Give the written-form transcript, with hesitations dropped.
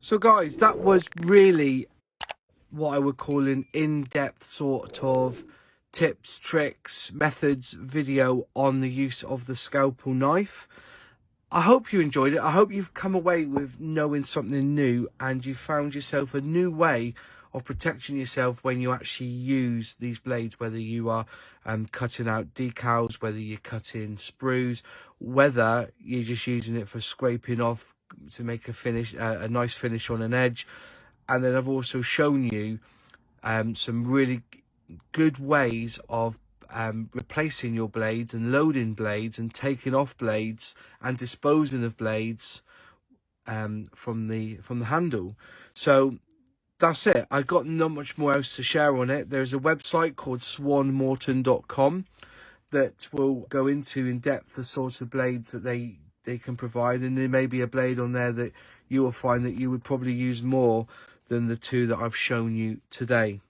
So guys, that was really what I would call an in-depth sort of tips, tricks, methods video on the use of the scalpel knife. I hope you enjoyed it. I hope you've come away with knowing something new and you found yourself a new way of protecting yourself when you actually use these blades, whether you are cutting out decals, whether you're cutting sprues, whether you're just using it for scraping off to make a finish, a nice finish on an edge. And then I've also shown you some really good ways of replacing your blades and loading blades and taking off blades and disposing of blades from the handle. So that's it. I've got not much more else to share on it. There's a website called SwannMorton.com that will go into in depth the sorts of blades that they can provide, and there may be a blade on there that you will find that you would probably use more than the two that I've shown you today.